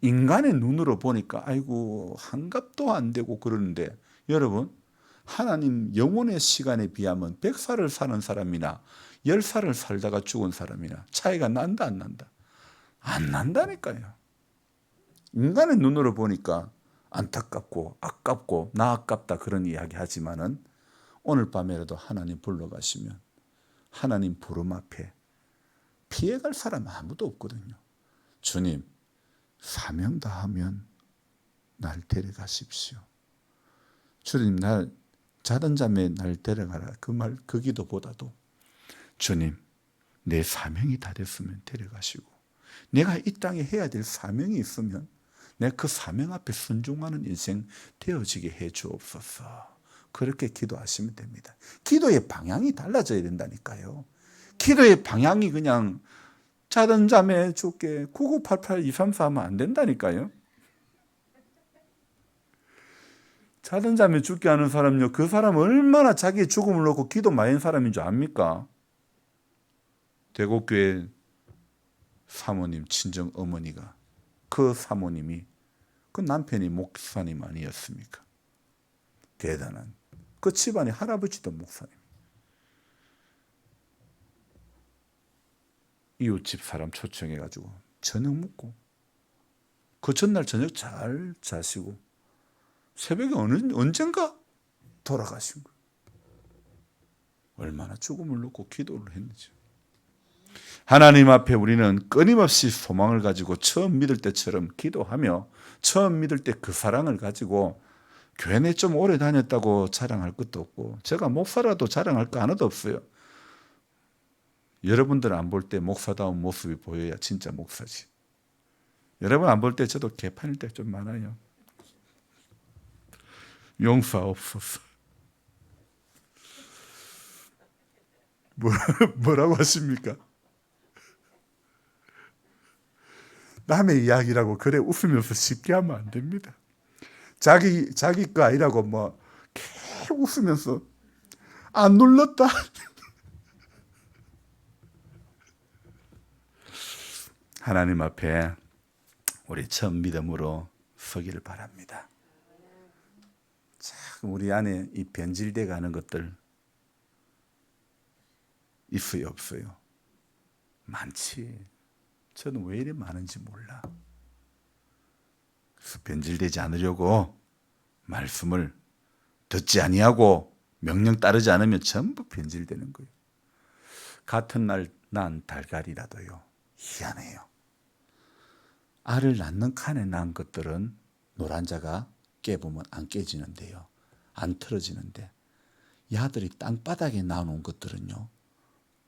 인간의 눈으로 보니까 아이고 한갑도 안 되고 그러는데, 여러분 하나님 영혼의 시간에 비하면 100살을 사는 사람이나 10살을 살다가 죽은 사람이나 차이가 난다 안 난다? 안 난다니까요. 인간의 눈으로 보니까 안타깝고 아깝고 나 아깝다 그런 이야기 하지만은 오늘 밤에라도 하나님 불러가시면 하나님 부름 앞에 피해갈 사람 아무도 없거든요. 주님 사명 다하면 날 데려가십시오. 주님 날 자던 잠에 날 데려가라, 그 말 그 기도보다도 주님 내 사명이 다 됐으면 데려가시고, 내가 이 땅에 해야 될 사명이 있으면 내가 그 사명 앞에 순종하는 인생 되어지게 해 주옵소서. 그렇게 기도하시면 됩니다. 기도의 방향이 달라져야 된다니까요. 기도의 방향이 그냥 자던 잠에 죽게 9988-234 하면 안 된다니까요. 자던 잠에 죽게 하는 사람요, 그 사람 얼마나 자기의 죽음을 놓고 기도 많이 한 사람인 줄 압니까? 대곡교회 사모님, 친정 어머니가, 그 사모님이 그 남편이 목사님 아니었습니까? 대단한 그 집안의 할아버지도 목사님. 이웃집 사람 초청해가지고 저녁 먹고 그 전날 저녁 잘 자시고 새벽에 언젠가 돌아가신 거예요. 얼마나 죽음을 놓고 기도를 했는지. 하나님 앞에 우리는 끊임없이 소망을 가지고 처음 믿을 때처럼 기도하며, 처음 믿을 때 그 사랑을 가지고, 교회 좀 오래 다녔다고 자랑할 것도 없고, 제가 목사라도 자랑할 거 하나도 없어요. 여러분들 안 볼 때 목사다운 모습이 보여야 진짜 목사지. 여러분 안 볼 때 저도 개판일 때 좀 많아요. 용서옵소서. 뭐라고 하십니까? 남의 이야기라고 그래 웃으면서 쉽게 하면 안 됩니다. 자기 거 아니라고 뭐 계속 웃으면서 안 눌렀다. 하나님 앞에 우리 처음 믿음으로 서기를 바랍니다. 참 우리 안에 이 변질돼 가는 것들 있어요, 없어요? 많지. 저는 왜 이리 많은지 몰라. 그래서 변질되지 않으려고 말씀을 듣지 아니하고 명령 따르지 않으면 전부 변질되는 거예요. 같은 날 난 달걀이라도요, 희한해요. 알을 낳는 칸에 난 것들은 노란자가 깨보면 안 깨지는데요. 안 틀어지는데 야들이 땅바닥에 나오는 것들은요.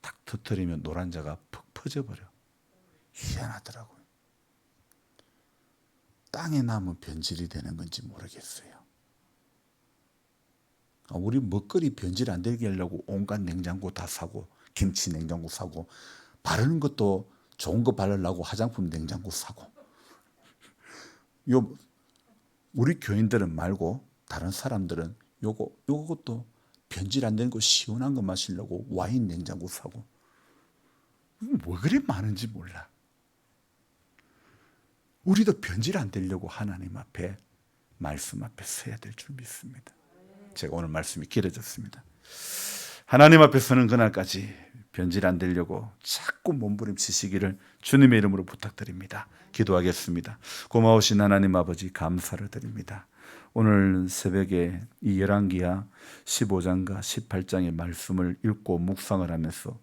탁 터뜨리면 노란자가 푹 퍼져버려. 희한하더라고요. 땅에 나면 변질이 되는 건지 모르겠어요. 우리 먹거리 변질 안 되게 하려고 온갖 냉장고 다 사고 김치 냉장고 사고 바르는 것도 좋은 거 바르려고 화장품 냉장고 사고 우리 교인들은 말고 다른 사람들은 요것도 변질 안 되는 거 시원한 거 마시려고 와인 냉장고 사고 왜 그리 많은지 몰라. 우리도 변질 안 되려고 하나님 앞에 말씀 앞에 서야 될 줄 믿습니다. 제가 오늘 말씀이 길어졌습니다. 하나님 앞에 서는 그날까지 변질 안 되려고 자꾸 몸부림치시기를 주님의 이름으로 부탁드립니다. 기도하겠습니다. 고마우신 하나님 아버지 감사를 드립니다. 오늘 새벽에 이 열왕기하 15장과 18장의 말씀을 읽고 묵상을 하면서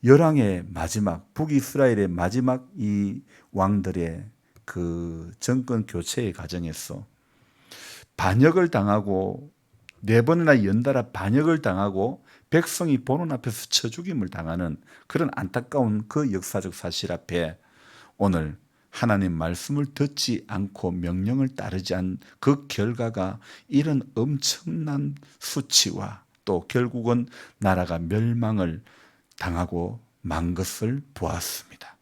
열왕의 마지막 북이스라엘의 마지막 이 왕들의 그 정권 교체의 과정에서 반역을 당하고 4번이나 연달아 반역을 당하고 백성이 보는 앞에서 쳐 죽임을 당하는 그런 안타까운 그 역사적 사실 앞에 오늘 하나님 말씀을 듣지 않고 명령을 따르지 않은 그 결과가 이런 엄청난 수치와 또 결국은 나라가 멸망을 당하고 만 것을 보았습니다.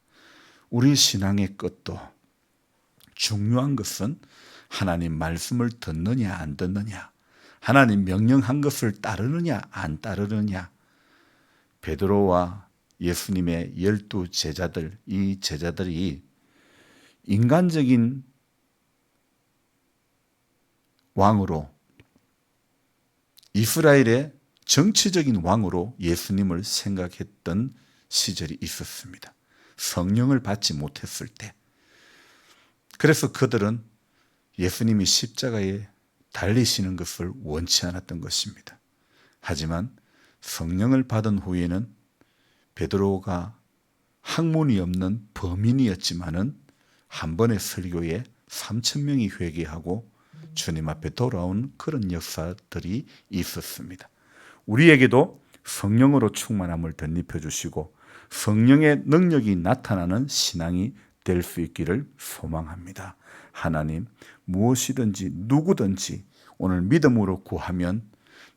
우리 신앙의 끝도 중요한 것은 하나님 말씀을 듣느냐 안 듣느냐, 하나님 명령한 것을 따르느냐 안 따르느냐. 베드로와 예수님의 12 제자들, 이 제자들이 인간적인 왕으로 이스라엘의 정치적인 왕으로 예수님을 생각했던 시절이 있었습니다. 성령을 받지 못했을 때. 그래서 그들은 예수님이 십자가에 달리시는 것을 원치 않았던 것입니다. 하지만 성령을 받은 후에는 베드로가 학문이 없는 범인이었지만은 한 번의 설교에 3,000명이 회개하고 주님 앞에 돌아온 그런 역사들이 있었습니다. 우리에게도 성령으로 충만함을 덧입혀 주시고 성령의 능력이 나타나는 신앙이 될 수 있기를 소망합니다. 하나님, 무엇이든지 누구든지 오늘 믿음으로 구하면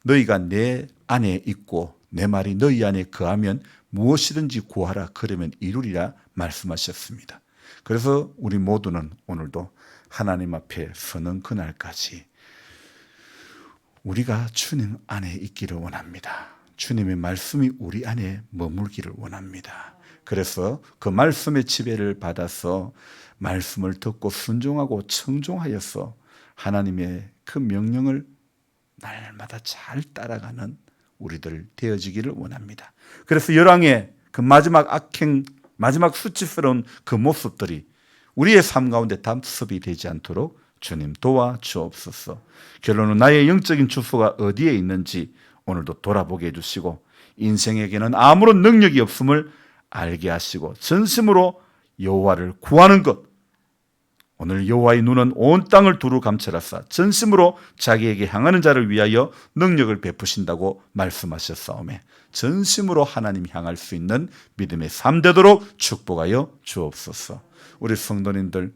너희가 내 안에 있고 내 말이 너희 안에 거하면 무엇이든지 구하라 그러면 이루리라 말씀하셨습니다. 그래서 우리 모두는 오늘도 하나님 앞에 서는 그날까지 우리가 주님 안에 있기를 원합니다. 주님의 말씀이 우리 안에 머물기를 원합니다. 그래서 그 말씀의 지배를 받아서 말씀을 듣고 순종하고 청종하여서 하나님의 그 명령을 날마다 잘 따라가는 우리들 되어지기를 원합니다. 그래서 열왕의 그 마지막 악행, 마지막 수치스러운 그 모습들이 우리의 삶 가운데 담습이 되지 않도록 주님 도와주옵소서. 결론은 나의 영적인 주소가 어디에 있는지 오늘도 돌아보게 해주시고 인생에게는 아무런 능력이 없음을 알게 하시고 전심으로 여호와를 구하는 것, 오늘 여호와의 눈은 온 땅을 두루 감찰하사 전심으로 자기에게 향하는 자를 위하여 능력을 베푸신다고 말씀하셨사오매 전심으로 하나님 향할 수 있는 믿음의 삶 되도록 축복하여 주옵소서. 우리 성도님들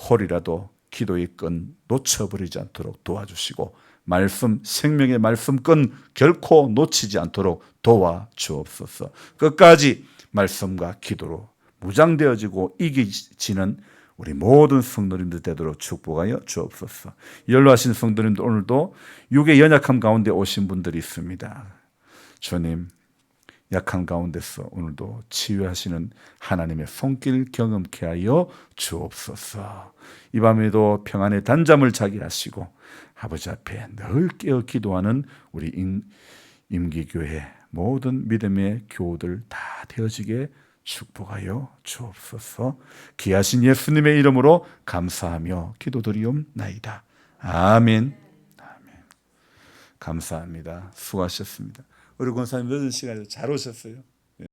홀이라도 기도의 끈 놓쳐버리지 않도록 도와주시고 말씀, 생명의 말씀끈 결코 놓치지 않도록 도와주옵소서. 끝까지 말씀과 기도로 무장되어지고 이기지는 우리 모든 성도님들 되도록 축복하여 주옵소서. 연로하신 성도님들 오늘도 육의 연약함 가운데 오신 분들이 있습니다. 주님, 약한 가운데서 오늘도 치유하시는 하나님의 손길 경험케 하여 주옵소서. 이 밤에도 평안의 단잠을 자게 하시고 아버지 앞에 늘 깨어 기도하는 우리 임기교회 모든 믿음의 교우들 다 되어지게 축복하여 주옵소서. 귀하신 예수님의 이름으로 감사하며 기도드리옵나이다. 아멘. 아멘. 감사합니다. 수고하셨습니다. 우리 권사님 늦은 시간에 잘 오셨어요.